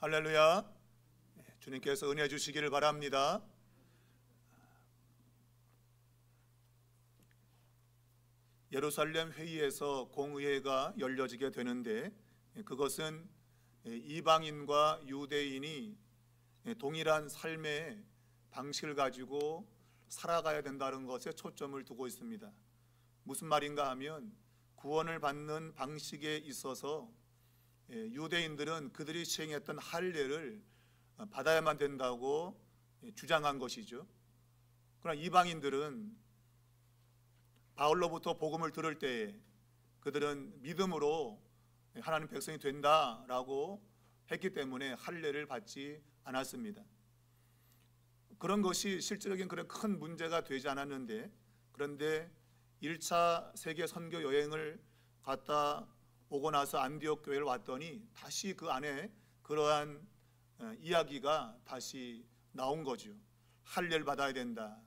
할렐루야. 주님께서 은혜 주시기를 바랍니다. 예루살렘 회의에서 공의회가 열려지게 되는데, 그것은 이방인과 유대인이 동일한 삶의 방식을 가지고 살아가야 된다는 것에 초점을 두고 있습니다. 무슨 말인가 하면, 구원을 받는 방식에 있어서 유대인들은 그들이 시행했던 할례를 받아야만 된다고 주장한 것이죠. 그러나 이방인들은 바울로부터 복음을 들을 때에 그들은 믿음으로 하나님 백성이 된다라고 했기 때문에 할례를 받지 않았습니다. 그런 것이 실질적인 그런 큰 문제가 되지 않았는데, 그런데 1차 세계 선교 여행을 갔다 오고 나서 안디옥 교회를 왔더니 다시 그 안에 그러한 이야기가 다시 나온 거죠. 할례를 받아야 된다.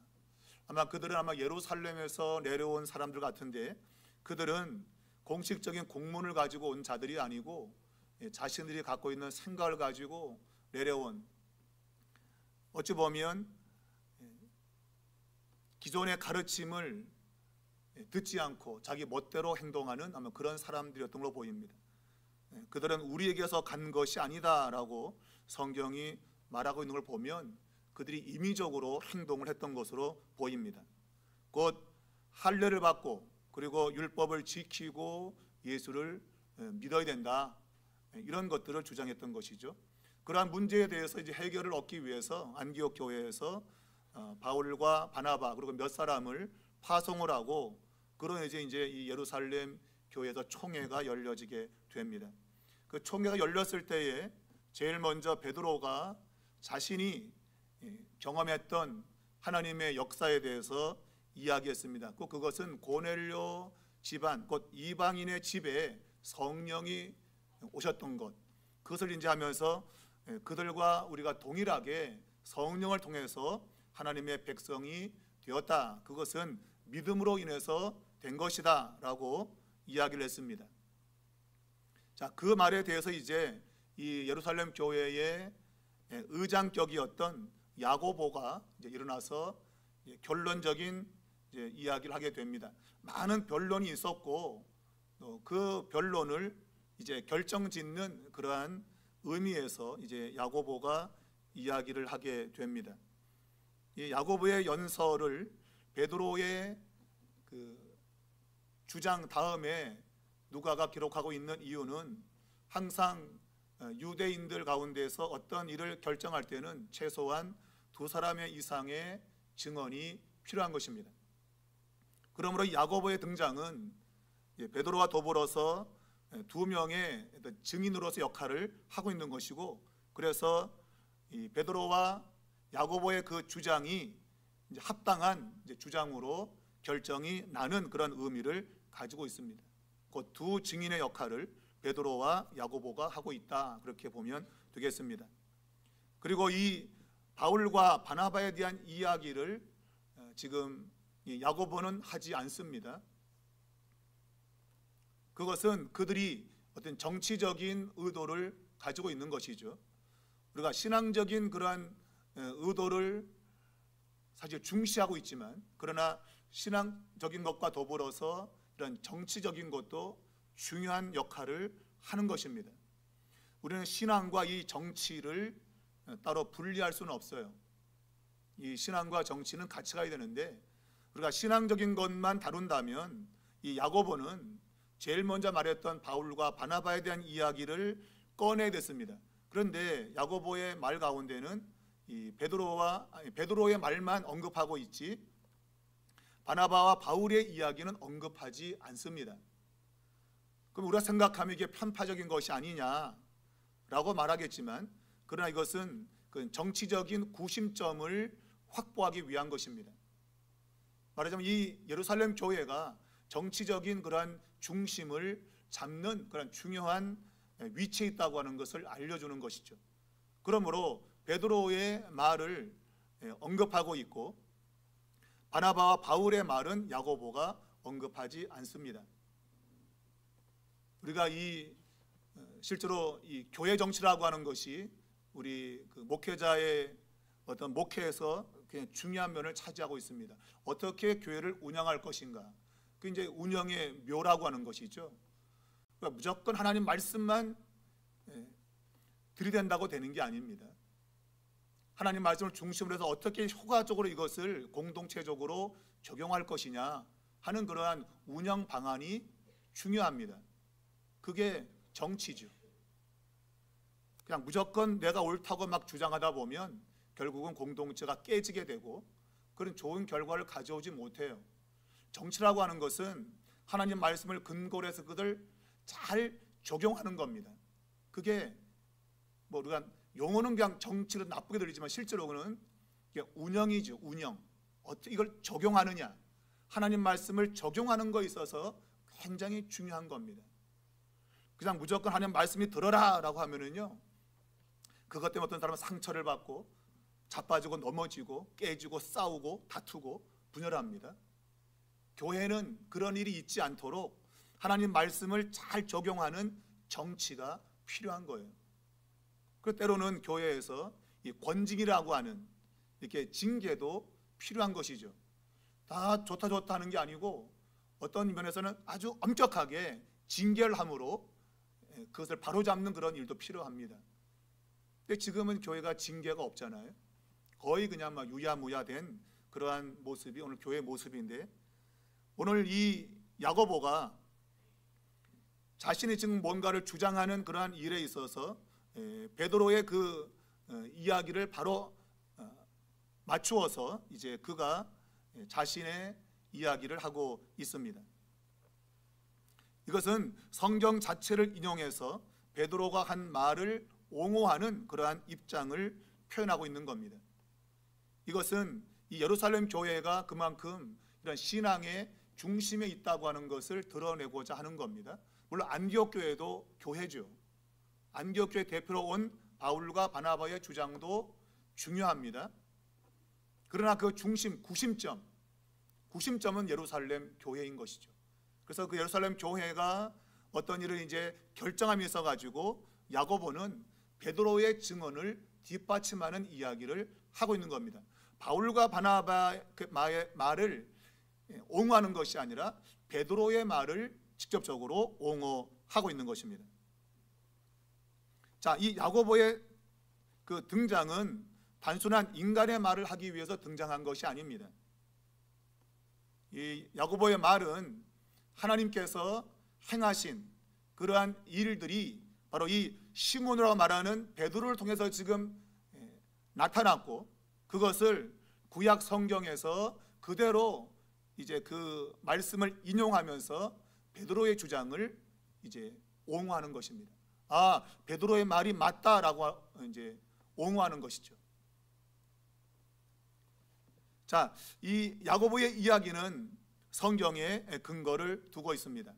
그들은 예루살렘에서 내려온 사람들 같은데, 그들은 공식적인 공문을 가지고 온 자들이 아니고 자신들이 갖고 있는 생각을 가지고 내려온, 어찌 보면 기존의 가르침을 듣지 않고 자기 멋대로 행동하는 그런 사람들이었던 걸로 보입니다. 그들은 우리에게서 간 것이 아니다라고 성경이 말하고 있는 걸 보면 그들이 임의적으로 행동을 했던 것으로 보입니다. 곧 할례를 받고 그리고 율법을 지키고 예수를 믿어야 된다, 이런 것들을 주장했던 것이죠. 그러한 문제에 대해서 이제 해결을 얻기 위해서 안디옥 교회에서 바울과 바나바 그리고 몇 사람을 파송을 하고, 그러면서 이제 이 예루살렘 교회에서 총회가 열려지게 됩니다. 그 총회가 열렸을 때에 제일 먼저 베드로가 자신이 경험했던 하나님의 역사에 대해서 이야기했습니다. 꼭 그것은 고넬료 집안, 곧 이방인의 집에 성령이 오셨던 것, 그것을 인지하면서 그들과 우리가 동일하게 성령을 통해서 하나님의 백성이 되었다, 그것은 믿음으로 인해서 된 것이다 라고 이야기를 했습니다. 자, 그 말에 대해서 이제 이 예루살렘 교회의 의장격이었던 야고보가 이제 일어나서 결론적인 이야기를 하게 됩니다. 많은 변론이 있었고, 그 변론을 이제 결정짓는 그러한 의미에서 이제 야고보가 이야기를 하게 됩니다. 이 야고보의 연설을 베드로의 그 주장 다음에 누가가 기록하고 있는 이유는, 항상 유대인들 가운데서 어떤 일을 결정할 때는 최소한 2사람의 이상의 증언이 필요한 것입니다. 그러므로 야고보의 등장은 베드로와 더불어서 2명의 증인으로서 역할을 하고 있는 것이고, 그래서 이 베드로와 야고보의 그 주장이 이제 합당한 주장으로 결정이 나는 그런 의미를 가지고 있습니다. 그 2 증인의 역할을 베드로와 야고보가 하고 있다, 그렇게 보면 되겠습니다. 그리고 이 바울과 바나바에 대한 이야기를 지금 야고보는 하지 않습니다. 그것은 그들이 어떤 정치적인 의도를 가지고 있는 것이죠. 우리가 신앙적인 그러한 의도를 사실 중시하고 있지만, 그러나 신앙적인 것과 더불어서 이런 정치적인 것도 중요한 역할을 하는 것입니다. 우리는 신앙과 이 정치를 따로 분리할 수는 없어요. 이 신앙과 정치는 같이 가야 되는데, 우리가 신앙적인 것만 다룬다면 이 야고보는 제일 먼저 말했던 바울과 바나바에 대한 이야기를 꺼내야 됐습니다. 그런데 야고보의 말 가운데는 이 베드로의 말만 언급하고 있지, 바나바와 바울의 이야기는 언급하지 않습니다. 그럼 우리가 생각하면 이게 편파적인 것이 아니냐라고 말하겠지만, 그러나 이것은 그 정치적인 구심점을 확보하기 위한 것입니다. 말하자면 이 예루살렘 교회가 정치적인 그러한 중심을 잡는 그런 중요한 위치에 있다고 하는 것을 알려주는 것이죠. 그러므로 베드로의 말을 언급하고 있고, 바나바와 바울의 말은 야고보가 언급하지 않습니다. 우리가 실제로 이 교회 정치라고 하는 것이 우리 그 목회자의 어떤 목회에서 그냥 중요한 면을 차지하고 있습니다. 어떻게 교회를 운영할 것인가. 그 이제 운영의 묘라고 하는 것이죠. 그러니까 무조건 하나님 말씀만 들이댄다고 되는 게 아닙니다. 하나님 말씀을 중심으로 해서 어떻게 효과적으로 이것을 공동체적으로 적용할 것이냐 하는 그러한 운영 방안이 중요합니다. 그게 정치죠. 그냥 무조건 내가 옳다고 막 주장하다 보면 결국은 공동체가 깨지게 되고 그런 좋은 결과를 가져오지 못해요. 정치라고 하는 것은 하나님 말씀을 근거로 해서 그들 잘 적용하는 겁니다. 그게 뭐 우리가 용어는 그냥 정치로 나쁘게 들리지만 실제로는 운영이죠. 운영. 어떻게 이걸 적용하느냐. 하나님 말씀을 적용하는 거에 있어서 굉장히 중요한 겁니다. 그냥 무조건 하나님 말씀이 들어라 라고 하면은요, 그것 때문에 어떤 사람은 상처를 받고 자빠지고 넘어지고 깨지고 싸우고 다투고 분열합니다. 교회는 그런 일이 있지 않도록 하나님 말씀을 잘 적용하는 정치가 필요한 거예요. 그 때로는 교회에서 이 권징이라고 하는 이렇게 징계도 필요한 것이죠. 다 좋다 하는 게 아니고 어떤 면에서는 아주 엄격하게 징계를 함으로 그것을 바로잡는 그런 일도 필요합니다. 근데 지금은 교회가 징계가 없잖아요. 거의 그냥 막 유야무야된 그러한 모습이 오늘 교회의 모습인데, 오늘 이 야고보가 자신이 지금 뭔가를 주장하는 그러한 일에 있어서 베드로의 그 이야기를 바로 맞추어서 이제 그가 자신의 이야기를 하고 있습니다. 이것은 성경 자체를 인용해서 베드로가 한 말을 옹호하는 그러한 입장을 표현하고 있는 겁니다. 이것은 이 예루살렘 교회가 그만큼 이런 신앙의 중심에 있다고 하는 것을 드러내고자 하는 겁니다. 물론 안디옥 교회도 교회죠. 안디옥 교회 대표로 온 바울과 바나바의 주장도 중요합니다. 그러나 그 중심, 구심점은 예루살렘 교회인 것이죠. 그래서 그 예루살렘 교회가 어떤 일을 이제 결정함이 있어가지고 야고보는 베드로의 증언을 뒷받침하는 이야기를 하고 있는 겁니다. 바울과 바나바의 말을 옹호하는 것이 아니라 베드로의 말을 직접적으로 옹호하고 있는 것입니다. 자, 이 야고보의 그 등장은 단순한 인간의 말을 하기 위해서 등장한 것이 아닙니다. 이 야고보의 말은 하나님께서 행하신 그러한 일들이 바로 이 시몬이라고 말하는 베드로를 통해서 지금 나타났고, 그것을 구약 성경에서 그대로 이제 그 말씀을 인용하면서 베드로의 주장을 이제 옹호하는 것입니다. 아, 베드로의 말이 맞다라고 이제 옹호하는 것이죠. 자, 이 야고보의 이야기는 성경에 근거를 두고 있습니다.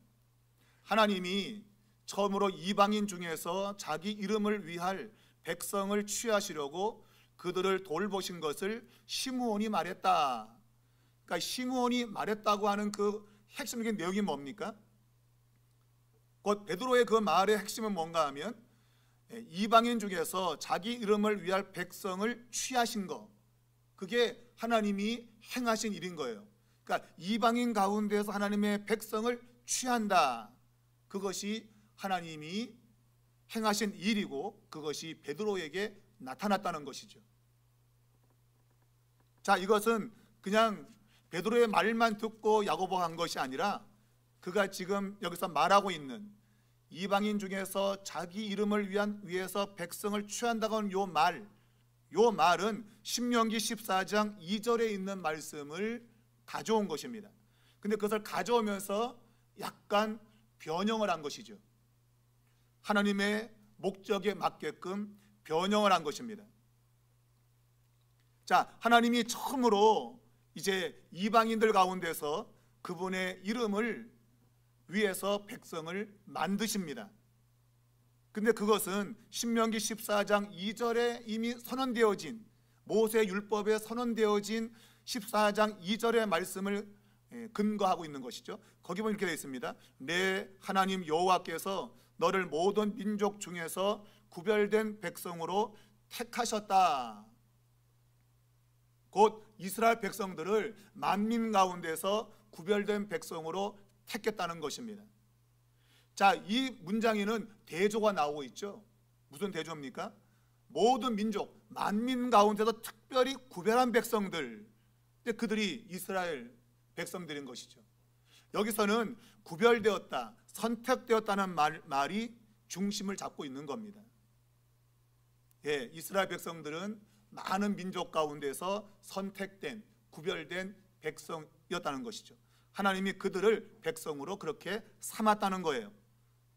하나님이 처음으로 이방인 중에서 자기 이름을 위할 백성을 취하시려고 그들을 돌보신 것을 시므온이 말했다. 그러니까 시므온이 말했다고 하는 그 핵심적인 내용이 뭡니까? 곧 베드로의 그 말의 핵심은 뭔가 하면 이방인 중에서 자기 이름을 위할 백성을 취하신 것, 그게 하나님이 행하신 일인 거예요. 그러니까 이방인 가운데서 하나님의 백성을 취한다. 그것이 하나님이 행하신 일이고 그것이 베드로에게 나타났다는 것이죠. 자, 이것은 그냥 베드로의 말만 듣고 야고보가 한 것이 아니라 그가 지금 여기서 말하고 있는 이방인 중에서 자기 이름을 위해서 백성을 취한다고 하는 요 말은 신명기 14장 2절에 있는 말씀을 가져온 것입니다. 근데 그것을 가져오면서 약간 변형을 한 것이죠. 하나님의 목적에 맞게끔 변형을 한 것입니다. 자, 하나님이 처음으로 이제 이방인들 가운데서 그분의 이름을 위해서 백성을 만드십니다. 근데 그것은 신명기 14장 2절에 이미 선언되어진, 모세 율법에 선언되어진 14장 2절의 말씀을 근거하고 있는 것이죠. 거기 보면 이렇게 되어 있습니다. 내 하나님 여호와께서 너를 모든 민족 중에서 구별된 백성으로 택하셨다. 곧 이스라엘 백성들을 만민 가운데서 구별된 백성으로 택했다는 것입니다. 자, 이 문장에는 대조가 나오고 있죠. 무슨 대조입니까? 모든 민족, 만민 가운데서 특별히 구별한 백성들, 그들이 이스라엘 백성들인 것이죠. 여기서는 구별되었다, 선택되었다는 말이 중심을 잡고 있는 겁니다. 예, 이스라엘 백성들은 많은 민족 가운데서 선택된, 구별된 백성이었다는 것이죠. 하나님이 그들을 백성으로 그렇게 삼았다는 거예요.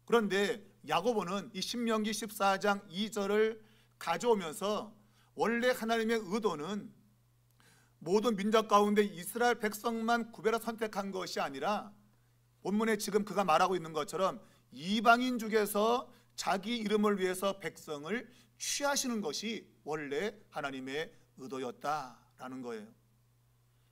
그런데 야고보는 이 신명기 14장 2절을 가져오면서 원래 하나님의 의도는 모든 민족 가운데 이스라엘 백성만 구별해 선택한 것이 아니라 본문에 지금 그가 말하고 있는 것처럼 이방인 중에서 자기 이름을 위해서 백성을 취하시는 것이 원래 하나님의 의도였다라는 거예요.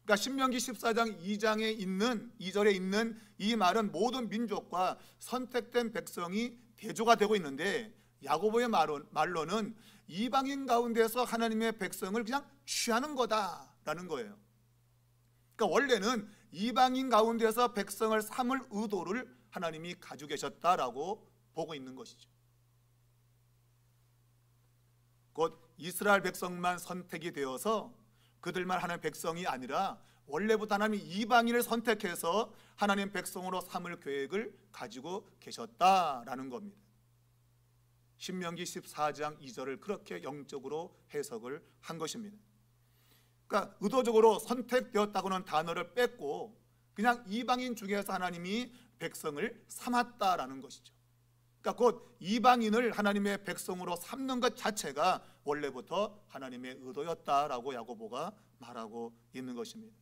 그러니까 신명기 14장 2절에 있는 이 말은 모든 민족과 선택된 백성이 대조가 되고 있는데, 야고보의 말로는 이방인 가운데서 하나님의 백성을 그냥 취하는 거다라는 거예요. 그러니까 원래는 이방인 가운데서 백성을 삼을 의도를 하나님이 가지고 계셨다라고 보고 있는 것이죠. 곧 이스라엘 백성만 선택이 되어서 그들만 하나님의 백성이 아니라 원래부터 하나님이 이방인을 선택해서 하나님 백성으로 삼을 계획을 가지고 계셨다라는 겁니다. 신명기 14장 2절을 그렇게 영적으로 해석을 한 것입니다. 그러니까 의도적으로 선택되었다고는 단어를 뺐고 그냥 이방인 중에서 하나님이 백성을 삼았다라는 것이죠. 그러니까 곧 이방인을 하나님의 백성으로 삼는 것 자체가 원래부터 하나님의 의도였다라고 야고보가 말하고 있는 것입니다.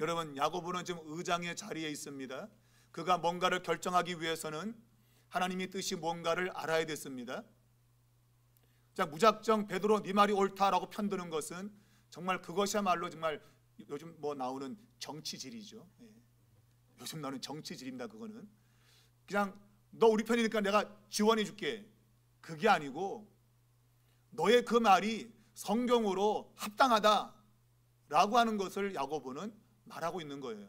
여러분, 야고보는 지금 의장의 자리에 있습니다. 그가 뭔가를 결정하기 위해서는 하나님의 뜻이 뭔가를 알아야 됐습니다. 자, 무작정 베드로 네 말이 옳다라고 편드는 것은 정말 그것이야말로 정말 요즘 뭐 나오는 정치질이죠. 예. 요즘 나오는 정치질입니다. 그거는 그냥 너 우리 편이니까 내가 지원해 줄게, 그게 아니고 너의 그 말이 성경으로 합당하다라고 하는 것을 야고보는 말하고 있는 거예요.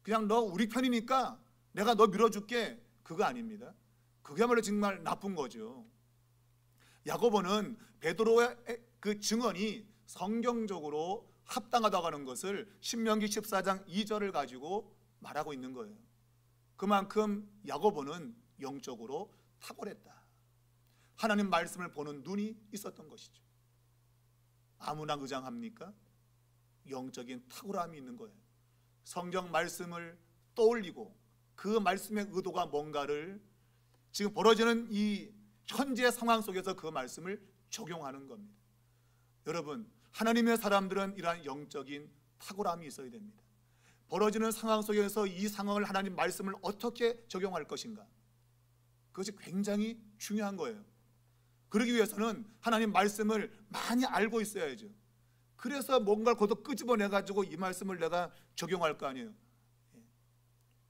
그냥 너 우리 편이니까 내가 너 밀어줄게, 그거 아닙니다. 그게야말로 정말 나쁜 거죠. 야고보는 베드로의 그 증언이 성경적으로 합당하다고 하는 것을 신명기 14장 2절을 가지고 말하고 있는 거예요. 그만큼 야고보는 영적으로 탁월했다. 하나님 말씀을 보는 눈이 있었던 것이죠. 아무나 의장합니까? 영적인 탁월함이 있는 거예요. 성경 말씀을 떠올리고 그 말씀의 의도가 뭔가를 지금 벌어지는 이 현재 상황 속에서 그 말씀을 적용하는 겁니다. 여러분, 하나님의 사람들은 이러한 영적인 탁월함이 있어야 됩니다. 벌어지는 상황 속에서 이 상황을 하나님 말씀을 어떻게 적용할 것인가, 그것이 굉장히 중요한 거예요. 그러기 위해서는 하나님 말씀을 많이 알고 있어야죠. 그래서 뭔가를 거기서 끄집어내가지고 이 말씀을 내가 적용할 거 아니에요.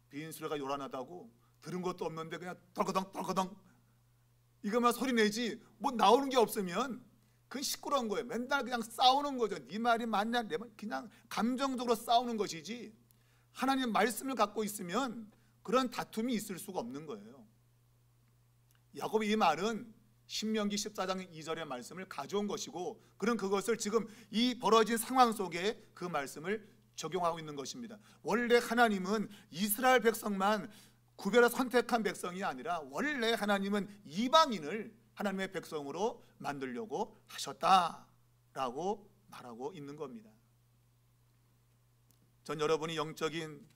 빈수레가 요란하다고 들은 것도 없는데 그냥 덜거덩 덜거덩 이거만 소리 내지 뭐 나오는 게 없으면 그건 시끄러운 거예요. 맨날 그냥 싸우는 거죠. 네 말이 맞냐 내 말, 그냥 감정적으로 싸우는 것이지 하나님 말씀을 갖고 있으면 그런 다툼이 있을 수가 없는 거예요. 야고보 이 말은 신명기 14장 2절의 말씀을 가져온 것이고, 그런 그것을 지금 이 벌어진 상황 속에 그 말씀을 적용하고 있는 것입니다. 원래 하나님은 이스라엘 백성만 구별해 선택한 백성이 아니라 원래 하나님은 이방인을 하나님의 백성으로 만들려고 하셨다라고 말하고 있는 겁니다. 전 여러분이 영적인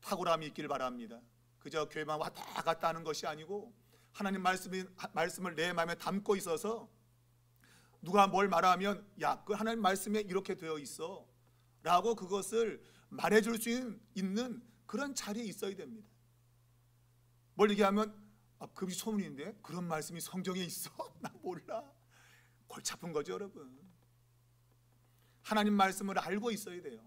탁월함이 있길 바랍니다. 그저 교회만 왔다 갔다 하는 것이 아니고 하나님 말씀을 내 마음에 담고 있어서 누가 뭘 말하면 야, 그 하나님 말씀에 이렇게 되어 있어 라고 그것을 말해줄 수 있는 그런 자리에 있어야 됩니다. 뭘 얘기하면 그게 소문인데 그런 말씀이 성경에 있어? 나 몰라. 골치 아픈 거죠, 여러분. 하나님 말씀을 알고 있어야 돼요.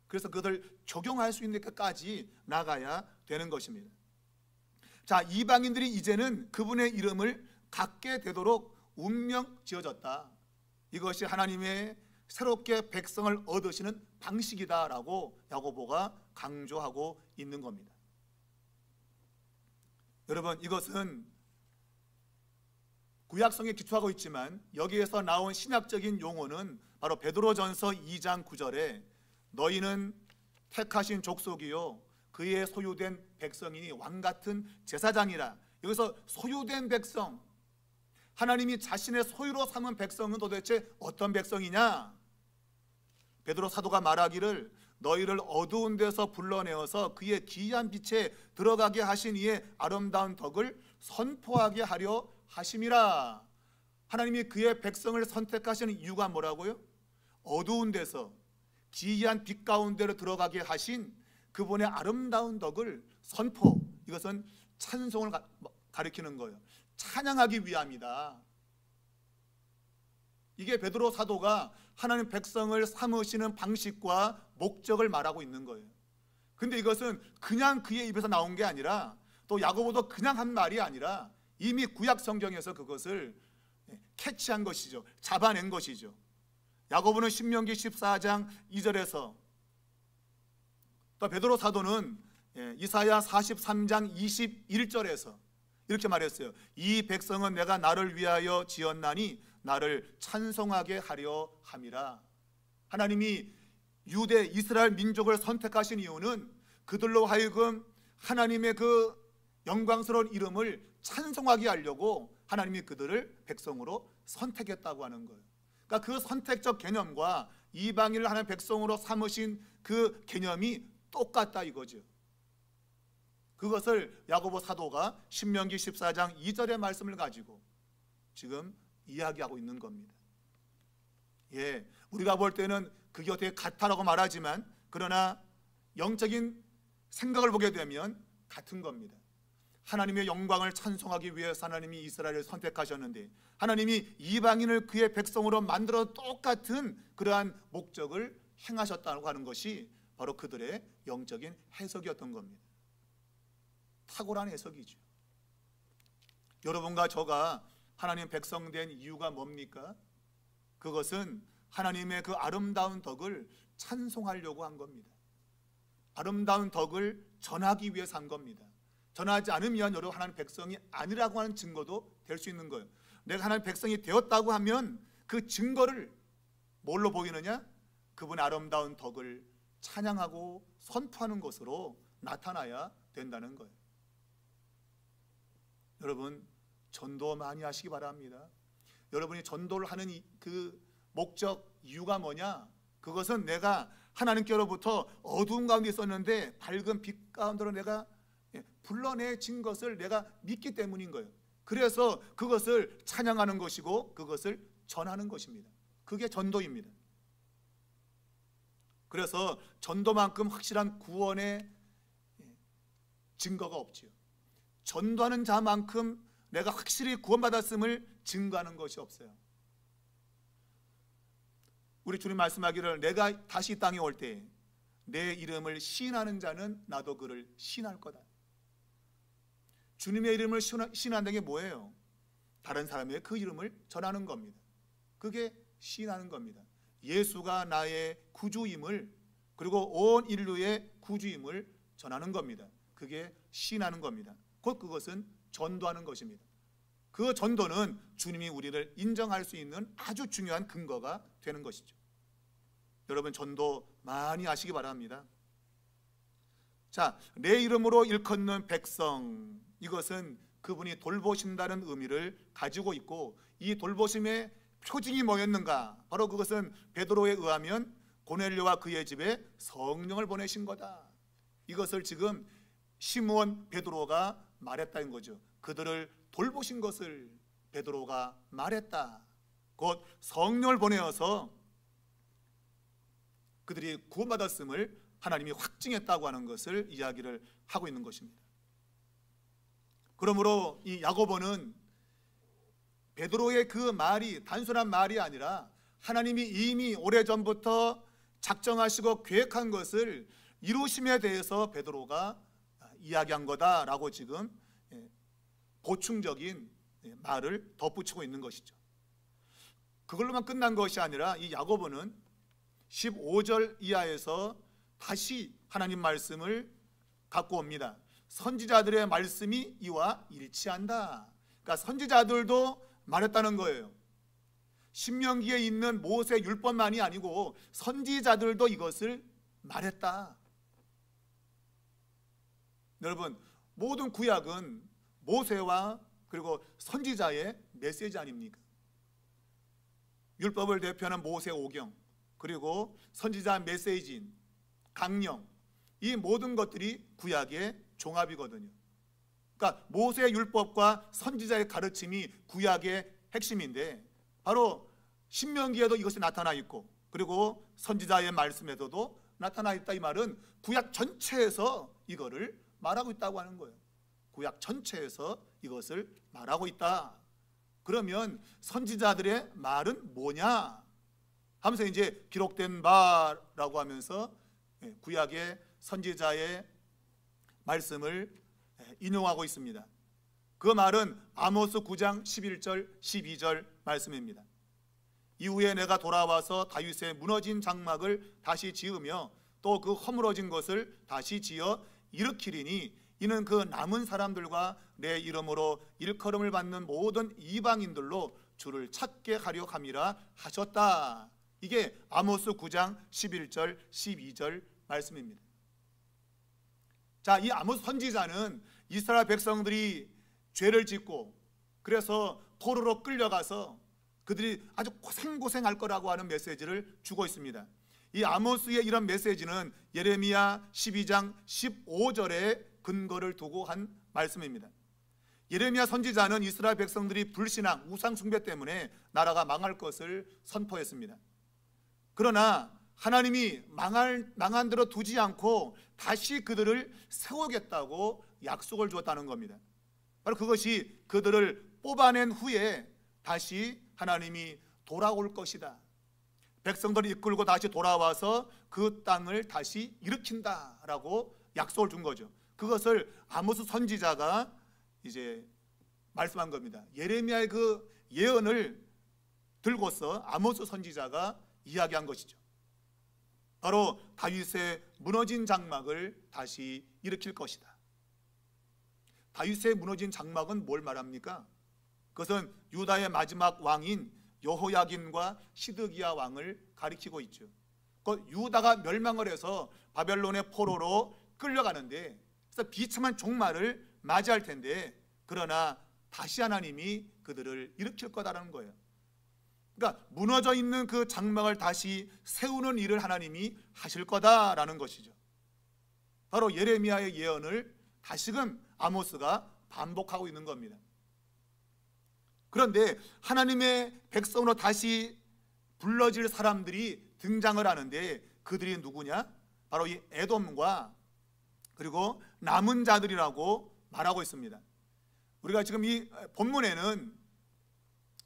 그래서 그것을 적용할 수 있는 데까지 나가야 되는 것입니다. 자, 이방인들이 이제는 그분의 이름을 갖게 되도록 운명 지어졌다. 이것이 하나님의 새롭게 백성을 얻으시는 방식이다라고 야고보가 강조하고 있는 겁니다. 여러분, 이것은 구약성에 기초하고 있지만 여기에서 나온 신약적인 용어는 바로 베드로전서 2장 9절에 너희는 택하신 족속이요 그의 소유된 백성이니 왕같은 제사장이라. 여기서 소유된 백성, 하나님이 자신의 소유로 삼은 백성은 도대체 어떤 백성이냐? 베드로 사도가 말하기를 너희를 어두운 데서 불러내어서 그의 기이한 빛에 들어가게 하신 이의 아름다운 덕을 선포하게 하려 하심이라. 하나님이 그의 백성을 선택하시는 이유가 뭐라고요? 어두운 데서 기이한 빛 가운데로 들어가게 하신 그분의 아름다운 덕을 선포, 이것은 찬송을 가리키는 거예요. 찬양하기 위함이다. 이게 베드로 사도가 하나님 백성을 삼으시는 방식과 목적을 말하고 있는 거예요. 근데 이것은 그냥 그의 입에서 나온 게 아니라, 또 야고보도 그냥 한 말이 아니라 이미 구약 성경에서 그것을 캐치한 것이죠. 잡아낸 것이죠. 야고보는 신명기 14장 2절에서, 또 베드로 사도는 이사야 43장 21절에서 이렇게 말했어요. 이 백성은 내가 나를 위하여 지었나니 나를 찬송하게 하려 함이라. 하나님이 유대 이스라엘 민족을 선택하신 이유는 그들로 하여금 하나님의 그 영광스러운 이름을 찬송하게 하려고 하나님이 그들을 백성으로 선택했다고 하는 거예요. 그러니까 그 선택적 개념과 이방인을 하나님 백성으로 삼으신 그 개념이 똑같다 이거죠. 그것을 야고보 사도가 신명기 14장 2절의 말씀을 가지고 지금 이야기하고 있는 겁니다. 우리가 볼 때는 그게 어떻게 같다라고 말하지만, 그러나 영적인 생각을 보게 되면 같은 겁니다. 하나님의 영광을 찬송하기 위해서 하나님이 이스라엘을 선택하셨는데, 하나님이 이방인을 그의 백성으로 만들어 똑같은 그러한 목적을 행하셨다고 하는 것이 바로 그들의 영적인 해석이었던 겁니다. 탁월한 해석이죠. 여러분과 저가 하나님 백성 된 이유가 뭡니까? 그것은 하나님의 그 아름다운 덕을 찬송하려고 한 겁니다. 아름다운 덕을 전하기 위해서 한 겁니다. 전하지 않으면 여러분 하나님 백성이 아니라고 하는 증거도 될 수 있는 거예요. 내가 하나님 백성이 되었다고 하면 그 증거를 뭘로 보이느냐? 그분의 아름다운 덕을 찬양하고 선포하는 것으로 나타나야 된다는 거예요. 여러분, 전도 많이 하시기 바랍니다. 여러분이 전도를 하는 그 목적, 이유가 뭐냐? 그것은 내가 하나님께로부터 어두운 가운데 있었는데 밝은 빛 가운데로 내가 불러내진 것을 내가 믿기 때문인 거예요. 그래서 그것을 찬양하는 것이고 그것을 전하는 것입니다. 그게 전도입니다. 그래서 전도만큼 확실한 구원의 증거가 없지요. 전도하는 자만큼 내가 확실히 구원받았음을 증거하는 것이 없어요. 우리 주님 말씀하기를 내가 다시 이 땅에 올 때 내 이름을 시인하는 자는 나도 그를 시인할 거다. 주님의 이름을 시인한다는 게 뭐예요? 다른 사람의 그 이름을 전하는 겁니다. 그게 시인하는 겁니다. 예수가 나의 구주임을, 그리고 온 인류의 구주임을 전하는 겁니다. 그게 시인하는 겁니다. 곧 그것은 전도하는 것입니다. 그 전도는 주님이 우리를 인정할 수 있는 아주 중요한 근거가 되는 것이죠. 여러분, 전도 많이 하시기 바랍니다. 자, 내 이름으로 일컫는 백성, 이것은 그분이 돌보신다는 의미를 가지고 있고, 이 돌보심의 표징이 뭐였는가? 바로 그것은 베드로에 의하면 고넬료와 그의 집에 성령을 보내신 거다. 이것을 지금 시므온 베드로가 말했다는 거죠. 그들을 돌보신 것을 베드로가 말했다. 곧 성령을 보내어서 그들이 구원받았음을 하나님이 확증했다고 하는 것을 이야기를 하고 있는 것입니다. 그러므로 이 야고보는 베드로의 그 말이 단순한 말이 아니라 하나님이 이미 오래전부터 작정하시고 계획한 것을 이루심에 대해서 베드로가 이야기한 거다라고 지금 보충적인 말을 덧붙이고 있는 것이죠. 그걸로만 끝난 것이 아니라 이 야고보는 15절 이하에서 다시 하나님 말씀을 갖고 옵니다. 선지자들의 말씀이 이와 일치한다. 그러니까 선지자들도 말했다는 거예요. 신명기에 있는 모세 율법만이 아니고 선지자들도 이것을 말했다. 여러분, 모든 구약은 모세와 그리고 선지자의 메시지 아닙니까? 율법을 대표하는 모세 오경, 그리고 선지자 메시지인 강령, 이 모든 것들이 구약의 종합이거든요. 그러니까 모세 율법과 선지자의 가르침이 구약의 핵심인데 바로 신명기에도 이것이 나타나 있고 그리고 선지자의 말씀에서도 나타나 있다. 이 말은 구약 전체에서 이거를 말하고 있다고 하는 거예요. 구약 전체에서 이것을 말하고 있다. 그러면 선지자들의 말은 뭐냐 하면서 이제 기록된 바라고 하면서 구약의 선지자의 말씀을 인용하고 있습니다. 그 말은 아모스 9장 11절 12절 말씀입니다. 이후에 내가 돌아와서 다윗의 무너진 장막을 다시 지으며 또 그 허물어진 것을 다시 지어 일으키리니 이는 그 남은 사람들과 내 이름으로 일컬음을 받는 모든 이방인들로 주를 찾게 하려 함이라 하셨다. 이게 아모스 9장 11절 12절 말씀입니다. 자, 이 아모스 선지자는 이스라엘 백성들이 죄를 짓고 그래서 포로로 끌려가서 그들이 아주 고생할 거라고 하는 메시지를 주고 있습니다. 이 아모스의 이런 메시지는 예레미야 12장 15절에 근거를 두고 한 말씀입니다. 예레미야 선지자는 이스라엘 백성들이 불신앙, 우상 숭배 때문에 나라가 망할 것을 선포했습니다. 그러나 하나님이 망한 대로 두지 않고 다시 그들을 세우겠다고 약속을 주었다는 겁니다. 바로 그것이 그들을 뽑아낸 후에 다시 하나님이 돌아올 것이다. 백성들을 이끌고 다시 돌아와서 그 땅을 다시 일으킨다라고 약속을 준 거죠. 그것을 아모스 선지자가 이제 말씀한 겁니다. 예레미야의 그 예언을 들고서 아모스 선지자가 이야기한 것이죠. 바로 다윗의 무너진 장막을 다시 일으킬 것이다. 다윗의 무너진 장막은 뭘 말합니까? 그것은 유다의 마지막 왕인 여호야긴과 시드기야 왕을 가리키고 있죠. 그 유다가 멸망을 해서 바벨론의 포로로 끌려가는데 그래서 비참한 종말을 맞이할 텐데 그러나 다시 하나님이 그들을 일으킬 거다라는 거예요. 그러니까 무너져 있는 그 장막을 다시 세우는 일을 하나님이 하실 거다라는 것이죠. 바로 예레미야의 예언을 다시금 아모스가 반복하고 있는 겁니다. 그런데 하나님의 백성으로 다시 불러질 사람들이 등장을 하는데 그들이 누구냐? 바로 이 에돔과 그리고 남은 자들이라고 말하고 있습니다. 우리가 지금 이 본문에는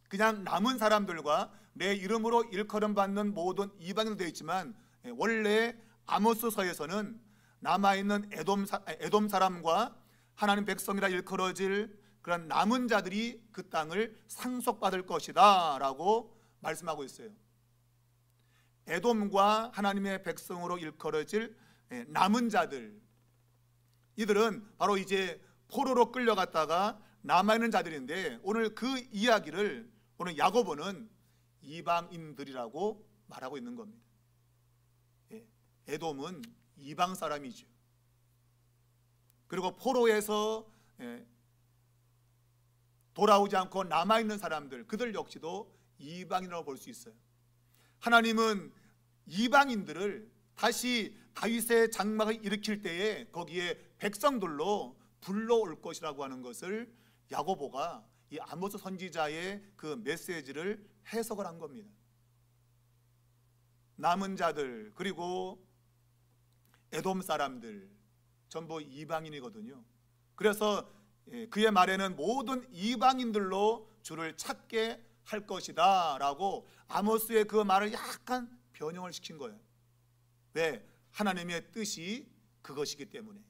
그냥 남은 사람들과 내 이름으로 일컬음 받는 모든 이방인으로 되어 있지만 원래 아모스서에서는 남아있는 에돔 사람과 하나님 백성이라 일컬어질 그런 남은 자들이 그 땅을 상속받을 것이다 라고 말씀하고 있어요. 에돔과 하나님의 백성으로 일컬어질 남은 자들, 이들은 바로 이제 포로로 끌려갔다가 남아있는 자들인데 오늘 그 이야기를 오늘 야고보는 이방인들이라고 말하고 있는 겁니다. 에돔은 이방 사람이죠. 그리고 포로에서 돌아오지 않고 남아있는 사람들, 그들 역시도 이방인이라고 볼 수 있어요. 하나님은 이방인들을 다시 다윗의 장막을 일으킬 때에 거기에 백성들로 불러올 것이라고 하는 것을 야고보가 이 아모스 선지자의 그 메시지를 해석을 한 겁니다. 남은 자들 그리고 에돔 사람들 전부 이방인이거든요. 그래서 그의 말에는 모든 이방인들로 주를 찾게 할 것이다 라고 아모스의 그 말을 약간 변형을 시킨 거예요. 왜? 하나님의 뜻이 그것이기 때문에.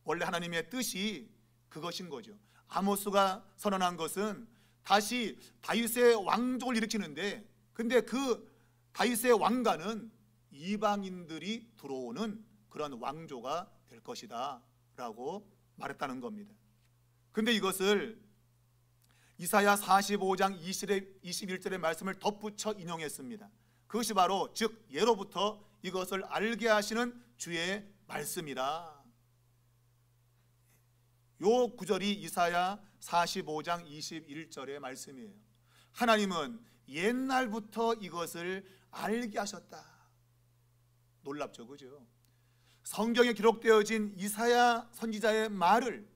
원래 하나님의 뜻이 그것인 거죠. 아모스가 선언한 것은 다시 다윗의 왕족을 일으키는데, 근데 그 다윗의 왕가는 이방인들이 들어오는 그런 왕조가 될 것이다 라고 말했다는 겁니다. 근데 이것을 이사야 45장 21절의 말씀을 덧붙여 인용했습니다. 그것이 바로 즉 예로부터 이것을 알게 하시는 주의 말씀이라. 요 구절이 이사야 45장 21절의 말씀이에요. 하나님은 옛날부터 이것을 알게 하셨다. 놀랍죠, 그죠? 성경에 기록되어진 이사야 선지자의 말을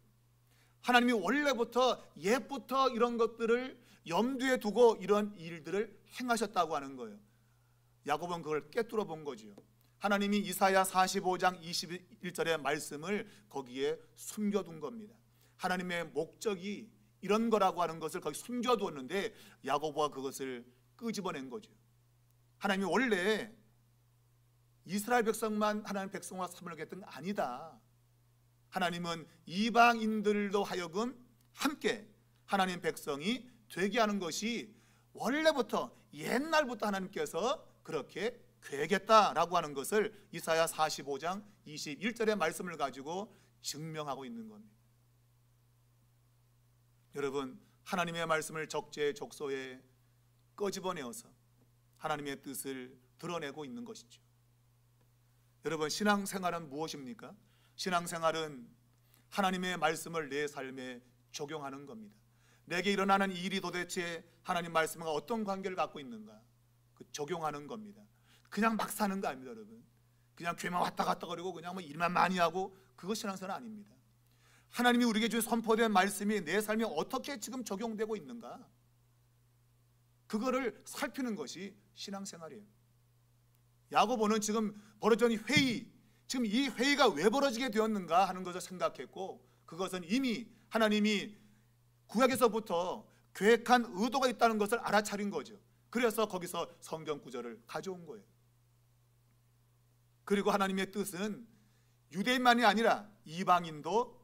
하나님이 원래부터 옛부터 이런 것들을 염두에 두고 이런 일들을 행하셨다고 하는 거예요. 야곱은 그걸 꿰뚫어 본 거죠. 하나님이 이사야 45장 21절의 말씀을 거기에 숨겨둔 겁니다. 하나님의 목적이 이런 거라고 하는 것을 거기 숨겨두었는데 야고보가 그것을 끄집어낸 거죠. 하나님이 원래 이스라엘 백성만 하나님 백성과 삼으려고 아니다. 하나님은 이방인들도 하여금 함께 하나님 백성이 되게 하는 것이 원래부터 옛날부터 하나님께서 그렇게 계획했다라고 하는 것을 이사야 45장 21절의 말씀을 가지고 증명하고 있는 겁니다. 여러분, 하나님의 말씀을 적재적소에 끄집어내어서 하나님의 뜻을 드러내고 있는 것이죠. 여러분, 신앙생활은 무엇입니까? 신앙생활은 하나님의 말씀을 내 삶에 적용하는 겁니다. 내게 일어나는 이 일이 도대체 하나님 말씀과 어떤 관계를 갖고 있는가? 그 적용하는 겁니다. 그냥 막 사는 거 아닙니다, 여러분. 그냥 교회만 왔다 갔다 거리고 그냥 뭐 일만 많이 하고 그것 신앙생활은 아닙니다. 하나님이 우리에게 주신 선포된 말씀이 내 삶에 어떻게 지금 적용되고 있는가? 그거를 살피는 것이 신앙생활이에요. 야고보는 지금 벌어진 회의, 지금 이 회의가 왜 벌어지게 되었는가 하는 것을 생각했고, 그것은 이미 하나님이 구약에서부터 계획한 의도가 있다는 것을 알아차린 거죠. 그래서 거기서 성경 구절을 가져온 거예요. 그리고 하나님의 뜻은 유대인만이 아니라 이방인도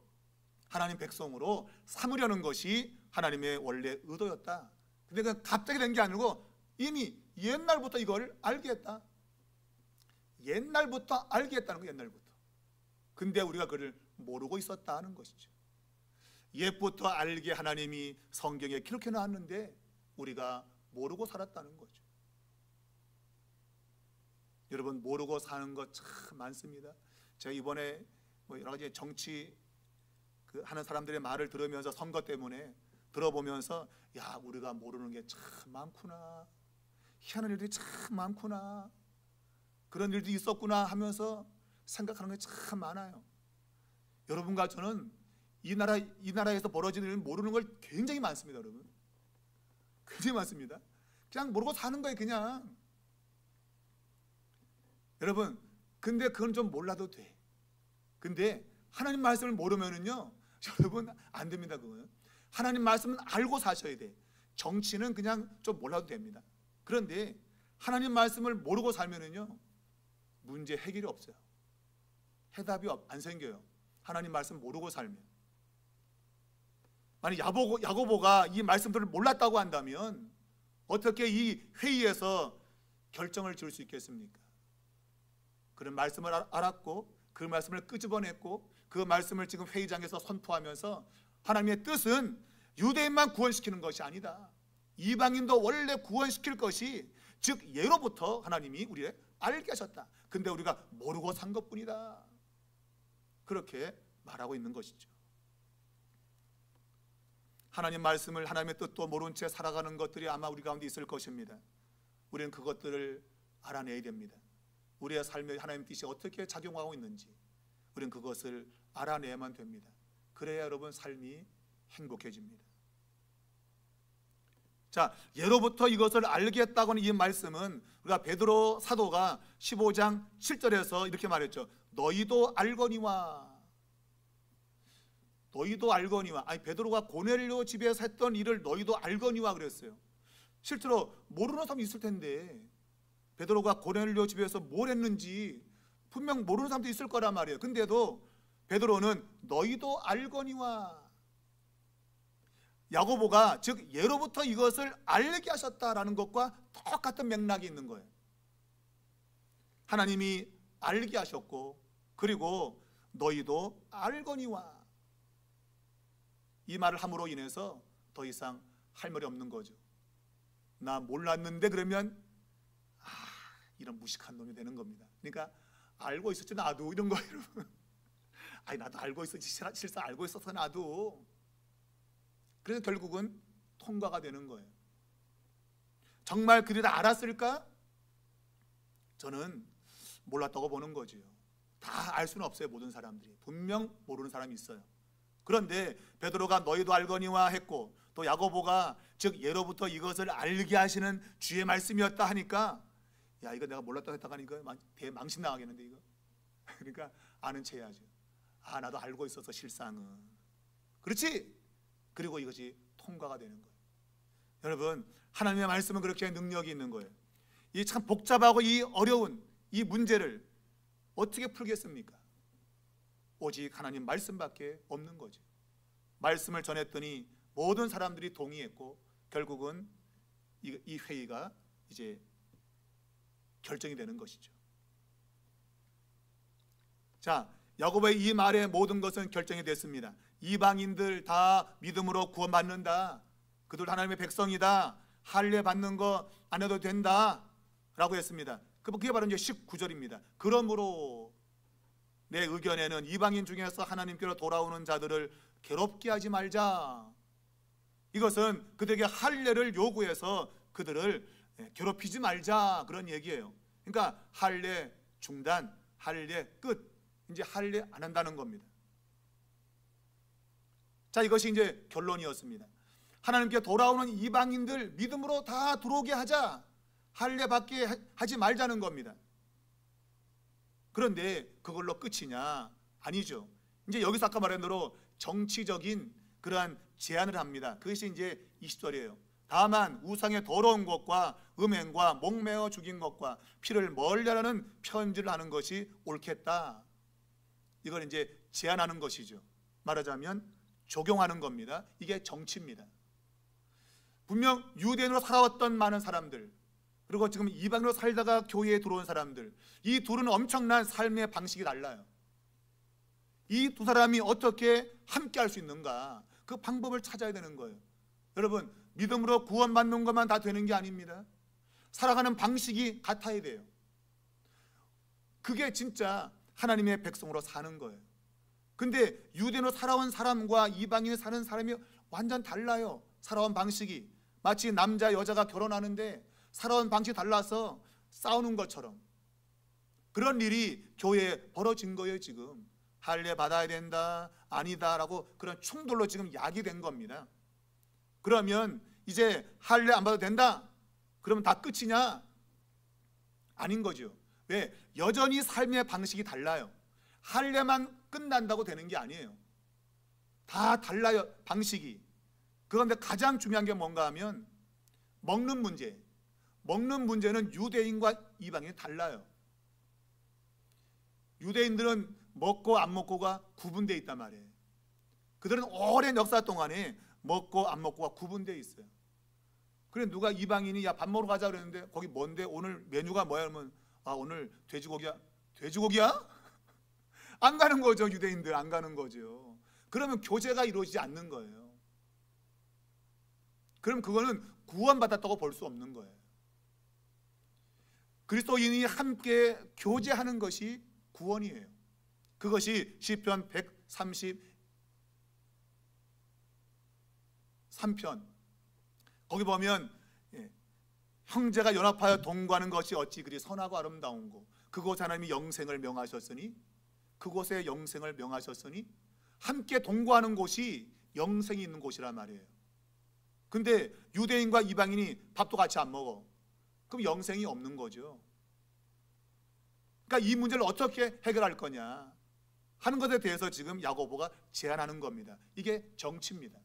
하나님 백성으로 삼으려는 것이 하나님의 원래 의도였다. 근데 그냥 갑자기 된 게 아니고 이미 옛날부터 이걸 알게 했다. 옛날부터 알게 했다는 거예요. 옛날부터. 근데 우리가 그를 모르고 있었다는 것이죠. 옛부터 알게 하나님이 성경에 기록해 놨는데 우리가 모르고 살았다는 거죠. 여러분, 모르고 사는 것 참 많습니다. 제가 이번에 뭐 여러 가지 정치 하는 사람들의 말을 들으면서 선거 때문에 들어보면서 야, 우리가 모르는 게 참 많구나, 희한한 일들이 참 많구나, 그런 일도 있었구나 하면서 생각하는 게 참 많아요. 여러분과 저는 이 나라에서 벌어지는 일을 모르는 걸 굉장히 많습니다. 여러분, 굉장히 많습니다. 그냥 모르고 사는 거예요, 그냥. 여러분, 근데 그건 좀 몰라도 돼. 근데 하나님 말씀을 모르면은요, 여러분, 안 됩니다. 그거는 하나님 말씀은 알고 사셔야 돼. 정치는 그냥 좀 몰라도 됩니다. 그런데 하나님 말씀을 모르고 살면은요, 문제 해결이 없어요. 해답이 안 생겨요. 하나님 말씀 모르고 살면. 만약 야고보가 이 말씀들을 몰랐다고 한다면 어떻게 이 회의에서 결정을 지을 수 있겠습니까? 그런 말씀을 알았고 그 말씀을 끄집어냈고 그 말씀을 지금 회의장에서 선포하면서 하나님의 뜻은 유대인만 구원시키는 것이 아니다. 이방인도 원래 구원시킬 것이, 즉 예로부터 하나님이 우리를 알게 하셨다. 근데 우리가 모르고 산 것뿐이다. 그렇게 말하고 있는 것이죠. 하나님 말씀을, 하나님의 뜻도 모른 채 살아가는 것들이 아마 우리 가운데 있을 것입니다. 우리는 그것들을 알아내야 됩니다. 우리의 삶에 하나님 뜻이 어떻게 작용하고 있는지 우리는 그것을 알아내야만 됩니다. 그래야 여러분 삶이 행복해집니다. 자, 예로부터 이것을 알겠다고 하는 이 말씀은 우리가 베드로 사도가 15장 7절에서 이렇게 말했죠. 너희도 알거니와. 너희도 알거니와. 아니, 베드로가 고넬료 집에서 했던 일을 너희도 알거니와 그랬어요. 실제로 모르는 사람이 있을 텐데 베드로가 고넬료 집에서 뭘 했는지 분명 모르는 사람도 있을 거란 말이에요. 근데도 베드로는 너희도 알거니와. 야고보가 즉 예로부터 이것을 알게 하셨다라는 것과 똑같은 맥락이 있는 거예요. 하나님이 알게 하셨고 그리고 너희도 알거니와, 이 말을 함으로 인해서 더 이상 할 말이 없는 거죠. 나 몰랐는데 그러면 이런 무식한 놈이 되는 겁니다. 그러니까 알고 있었지 나도, 이런 거예요. 아니 나도 알고 있었지, 실상 알고 있었어 나도. 그래서 결국은 통과가 되는 거예요. 정말 그들이 다 알았을까? 저는 몰랐다고 보는 거지요. 다 알 수는 없어요. 모든 사람들이 분명 모르는 사람이 있어요. 그런데 베드로가 너희도 알거니와 했고, 또 야고보가 즉 예로부터 이것을 알게 하시는 주의 말씀이었다 하니까, 야 이거 내가 몰랐다고 했다가 이거 대망신 나가겠는데 이거. 그러니까 아는 체 해야죠. 나도 알고 있어서 실상은. 그렇지? 그리고 이것이 통과가 되는 거예요. 여러분, 하나님의 말씀은 그렇게 능력이 있는 거예요. 이 참 복잡하고 이 어려운 이 문제를 어떻게 풀겠습니까? 오직 하나님 말씀밖에 없는 거죠. 말씀을 전했더니 모든 사람들이 동의했고 결국은 이 회의가 이제 결정이 되는 것이죠. 자, 야고보의 이 말에 모든 것은 결정이 됐습니다. 이방인들 다 믿음으로 구원받는다, 그들 하나님의 백성이다, 할례 받는 거 안 해도 된다 라고 했습니다. 그게 바로 이제 19절입니다. 그러므로 내 의견에는 이방인 중에서 하나님께로 돌아오는 자들을 괴롭게 하지 말자. 이것은 그들에게 할례를 요구해서 그들을 괴롭히지 말자, 그런 얘기예요. 그러니까 할례 중단, 할례 끝, 이제 할례 안 한다는 겁니다. 자, 이것이 이제 결론이었습니다. 하나님께 돌아오는 이방인들 믿음으로 다 들어오게 하자, 할례 받게 하지 말자는 겁니다. 그런데 그걸로 끝이냐? 아니죠. 이제 여기서 아까 말한 대로 정치적인 그러한 제안을 합니다. 그것이 이제 20절이에요. 다만 우상의 더러운 것과 음행과 목매어 죽인 것과 피를 멀리하라는 편지를 하는 것이 옳겠다. 이걸 이제 제안하는 것이죠. 말하자면 적용하는 겁니다. 이게 정치입니다. 분명 유대인으로 살아왔던 많은 사람들, 그리고 지금 이방으로 살다가 교회에 들어온 사람들, 이 둘은 엄청난 삶의 방식이 달라요. 이 두 사람이 어떻게 함께 할 수 있는가, 그 방법을 찾아야 되는 거예요. 여러분, 믿음으로 구원받는 것만 다 되는 게 아닙니다. 살아가는 방식이 같아야 돼요. 그게 진짜 하나님의 백성으로 사는 거예요. 근데 유대인으로 살아온 사람과 이방인이 사는 사람이 완전 달라요. 살아온 방식이. 마치 남자 여자가 결혼하는데 살아온 방식이 달라서 싸우는 것처럼 그런 일이 교회에 벌어진 거예요. 지금 할례 받아야 된다, 아니다 라고 그런 충돌로 지금 야기된 겁니다. 그러면 이제 할례 안 받아도 된다? 그러면 다 끝이냐? 아닌 거죠. 왜? 여전히 삶의 방식이 달라요. 할례만 끝난다고 되는 게 아니에요. 다 달라요, 방식이. 그런데 가장 중요한 게 뭔가 하면 먹는 문제. 먹는 문제는 유대인과 이방인이 달라요. 유대인들은 먹고 안 먹고가 구분되어 있단 말이에요. 그들은 오랜 역사 동안에 먹고 안 먹고가 구분되어 있어요. 그래 누가 이방인이 야 밥 먹으러 가자 그랬는데 거기 뭔데 오늘 메뉴가 뭐야 그러면 오늘 돼지고기야? 돼지고기야? 안 가는 거죠. 유대인들 안 가는 거죠. 그러면 교제가 이루어지지 않는 거예요. 그럼 그거는 구원받았다고 볼 수 없는 거예요. 그리스도인이 함께 교제하는 것이 구원이에요. 그것이 시편 133편 거기 보면 형제가 연합하여 동거하는 것이 어찌 그리 선하고 아름다운고 그곳 하나님이 영생을 명하셨으니 그곳에 영생을 명하셨으니 함께 동거하는 곳이 영생이 있는 곳이란 말이에요. 근데 유대인과 이방인이 밥도 같이 안 먹어. 그럼 영생이 없는 거죠. 그러니까 이 문제를 어떻게 해결할 거냐 하는 것에 대해서 지금 야고보가 제안하는 겁니다. 이게 정치입니다.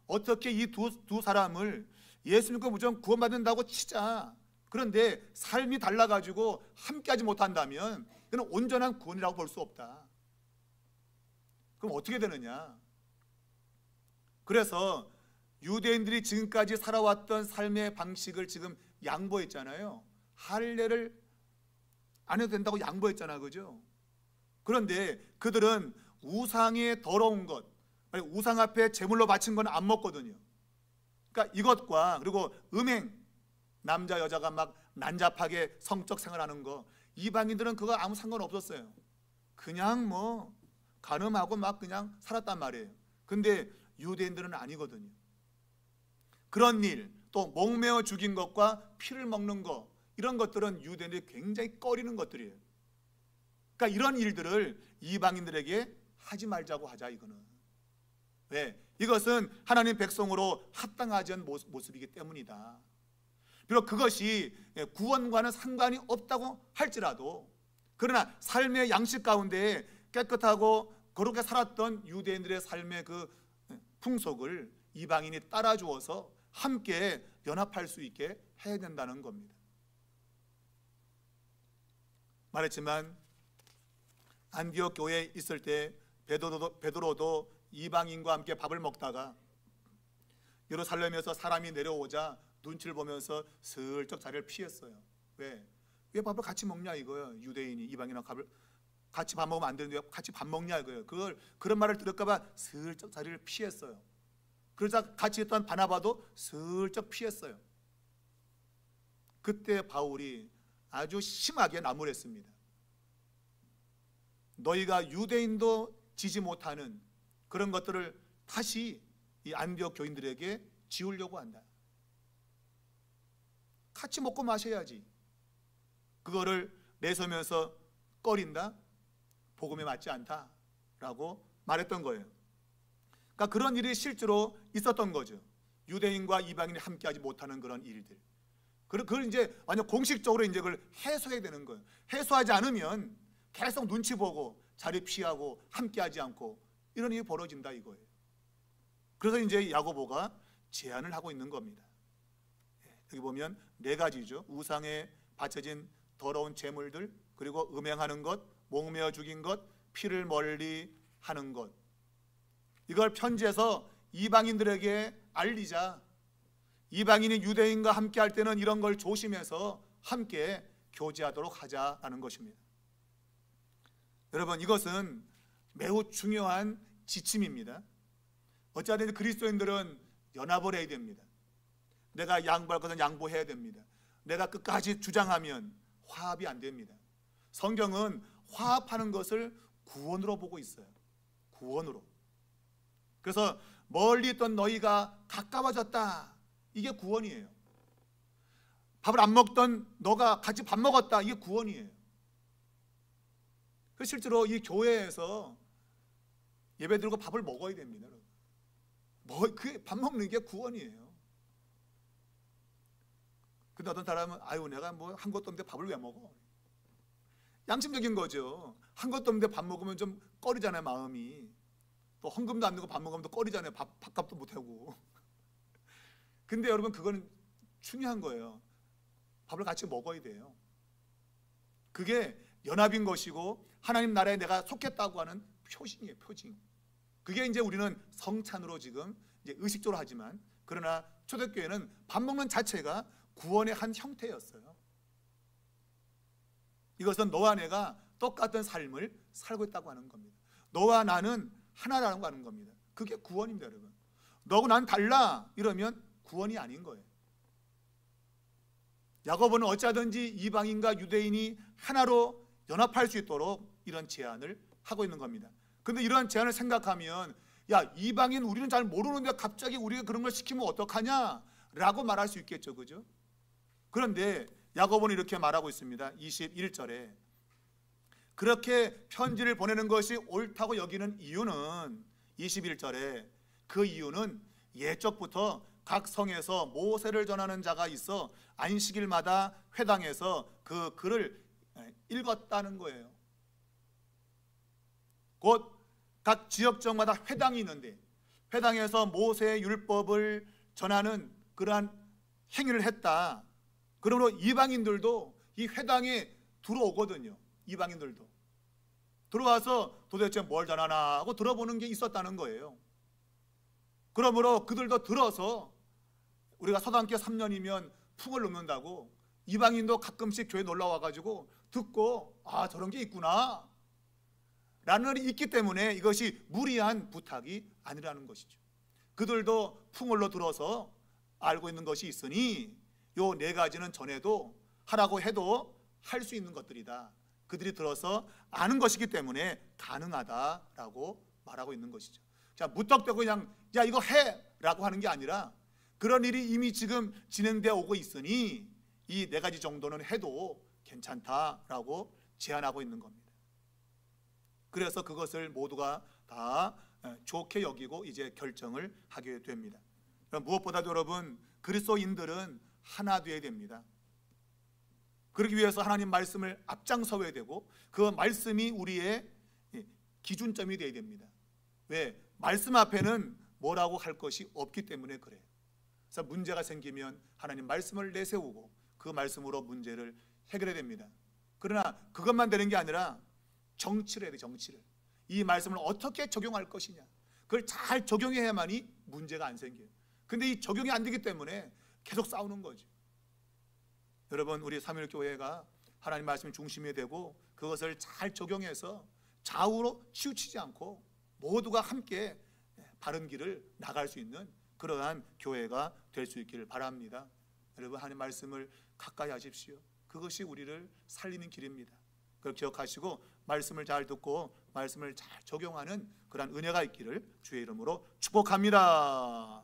어떻게 이 두 사람을 예수 믿고 무조건 구원받는다고 치자. 그런데 삶이 달라가지고 함께하지 못한다면 이건 온전한 구원이라고 볼 수 없다. 그럼 어떻게 되느냐? 그래서 유대인들이 지금까지 살아왔던 삶의 방식을 지금 양보했잖아요. 할례를 안 해도 된다고 양보했잖아, 그죠? 그런데 그들은 우상의 더러운 것, 우상 앞에 제물로 바친 건 안 먹거든요. 그러니까 이것과 그리고 음행, 남자 여자가 막 난잡하게 성적 생활하는 거, 이방인들은 그거 아무 상관없었어요. 그냥 뭐 간음하고 막 그냥 살았단 말이에요. 근데 유대인들은 아니거든요. 그런 일, 또 목매어 죽인 것과 피를 먹는 것, 이런 것들은 유대인들이 굉장히 꺼리는 것들이에요. 그러니까 이런 일들을 이방인들에게 하지 말자고 하자, 이거는. 왜? 이것은 하나님 백성으로 합당하지 않은 모습이기 때문이다. 비록 그것이 구원과는 상관이 없다고 할지라도, 그러나 삶의 양식 가운데 깨끗하고 거룩하게 살았던 유대인들의 삶의 그 풍속을 이방인이 따라주어서 함께 연합할 수 있게 해야 된다는 겁니다. 말했지만 안디옥 교회에 있을 때 베드로도 이방인과 함께 밥을 먹다가 예루살렘에서 사람이 내려오자 눈치를 보면서 슬쩍 자리를 피했어요. 왜 밥을 같이 먹냐 이거예요. 유대인이 이방인하고 밥을 같이 밥 먹으면 안 되는데 같이 밥 먹냐 이거예요. 그런 말을 들을까 봐 슬쩍 자리를 피했어요. 그러자 같이 있던 바나바도 슬쩍 피했어요. 그때 바울이 아주 심하게 나무랬습니다. 너희가 유대인도 지지 못하는 그런 것들을 다시 이 안디옥 교인들에게 지우려고 한다. 같이 먹고 마셔야지. 그거를 내세우면서 꺼린다? 복음에 맞지 않다라고 말했던 거예요. 그러니까 그런 일이 실제로 있었던 거죠. 유대인과 이방인이 함께하지 못하는 그런 일들. 그걸 이제 완전 공식적으로 이제 그걸 해소해야 되는 거예요. 해소하지 않으면 계속 눈치 보고 자리 피하고 함께하지 않고 이런 일이 벌어진다 이거예요. 그래서 이제 야고보가 제안을 하고 있는 겁니다. 여기 보면 네 가지죠. 우상에 바쳐진 더러운 제물들, 그리고 음행하는 것, 목매어 죽인 것, 피를 멀리 하는 것. 이걸 편지해서 이방인들에게 알리자. 이방인이 유대인과 함께 할 때는 이런 걸 조심해서 함께 교제하도록 하자라는 것입니다. 여러분, 이것은 매우 중요한 지침입니다. 어찌하든 그리스도인들은 연합을 해야 됩니다. 내가 양보할 것은 양보해야 됩니다. 내가 끝까지 주장하면 화합이 안 됩니다. 성경은 화합하는 것을 구원으로 보고 있어요. 구원으로. 그래서 멀리 있던 너희가 가까워졌다. 이게 구원이에요. 밥을 안 먹던 너가 같이 밥 먹었다. 이게 구원이에요. 실제로 이 교회에서 예배 드리고 밥을 먹어야 됩니다. 밥 먹는 게 구원이에요. 근데 어떤 사람은 아유 내가 뭐 한 것도 없는데 밥을 왜 먹어? 양심적인 거죠. 한 것도 없는데 밥 먹으면 좀 꺼리잖아요, 마음이. 또 헌금도 안 내고 밥 먹으면 또 꺼리잖아요. 밥값도 못하고. 근데 여러분 그거는 중요한 거예요. 밥을 같이 먹어야 돼요. 그게 연합인 것이고 하나님 나라에 내가 속했다고 하는 표징이에요, 표징. 그게 이제 우리는 성찬으로 지금 이제 의식적으로 하지만, 그러나 초대교회는 밥 먹는 자체가 구원의 한 형태였어요. 이것은 너와 내가 똑같은 삶을 살고 있다고 하는 겁니다. 너와 나는 하나라는 거 하는 겁니다. 그게 구원입니다, 여러분. 너하고 난 달라 이러면 구원이 아닌 거예요. 야고보는 어찌하든지 이방인과 유대인이 하나로 연합할 수 있도록 이런 제안을 하고 있는 겁니다. 근데 이런 제안을 생각하면 야, 이방인 우리는 잘 모르는데 갑자기 우리가 그런 걸 시키면 어떡하냐 라고 말할 수 있겠죠, 그죠? 그런데 야고보는 이렇게 말하고 있습니다. 21절에 그렇게 편지를 보내는 것이 옳다고 여기는 이유는, 21절에 그 이유는 예적부터 각 성에서 모세를 전하는 자가 있어 안식일마다 회당에서 그 글을 읽었다는 거예요. 곧 각 지역적마다 회당이 있는데 회당에서 모세의 율법을 전하는 그러한 행위를 했다. 그러므로 이방인들도 이 회당에 들어오거든요. 이방인들도 들어와서 도대체 뭘 전하나 하고 들어보는 게 있었다는 거예요. 그러므로 그들도 들어서 우리가 서당계 3년이면 풍을 놓는다고 이방인도 가끔씩 교회 놀러 와가지고 듣고 저런 게 있구나 라는 일이 있기 때문에 이것이 무리한 부탁이 아니라는 것이죠. 그들도 풍을로 들어서 알고 있는 것이 있으니 요 네 가지는 전에도 하라고 해도 할 수 있는 것들이다. 그들이 들어서 아는 것이기 때문에 가능하다라고 말하고 있는 것이죠. 자, 무턱대고 그냥 야 이거 해 라고 하는 게 아니라 그런 일이 이미 지금 진행되어 오고 있으니 이 네 가지 정도는 해도 괜찮다라고 제안하고 있는 겁니다. 그래서 그것을 모두가 다 좋게 여기고 이제 결정을 하게 됩니다. 무엇보다도 여러분, 그리스도인들은 하나 되어야 됩니다. 그러기 위해서 하나님 말씀을 앞장서야 되고 그 말씀이 우리의 기준점이 되어야 됩니다. 왜? 말씀 앞에는 뭐라고 할 것이 없기 때문에 그래요. 그래서 문제가 생기면 하나님 말씀을 내세우고 그 말씀으로 문제를 해결해야 됩니다. 그러나 그것만 되는 게 아니라 정치를 해야 돼요. 정치를. 이 말씀을 어떻게 적용할 것이냐, 그걸 잘 적용해야만이 문제가 안 생겨요. 근데 이 적용이 안 되기 때문에 계속 싸우는 거죠. 여러분, 우리 삼일교회가 하나님 말씀이 중심이 되고 그것을 잘 적용해서 좌우로 치우치지 않고 모두가 함께 바른 길을 나갈 수 있는 그러한 교회가 될 수 있기를 바랍니다. 여러분, 하나님 말씀을 가까이 하십시오. 그것이 우리를 살리는 길입니다. 그걸 기억하시고 말씀을 잘 듣고 말씀을 잘 적용하는 그러한 은혜가 있기를 주의 이름으로 축복합니다.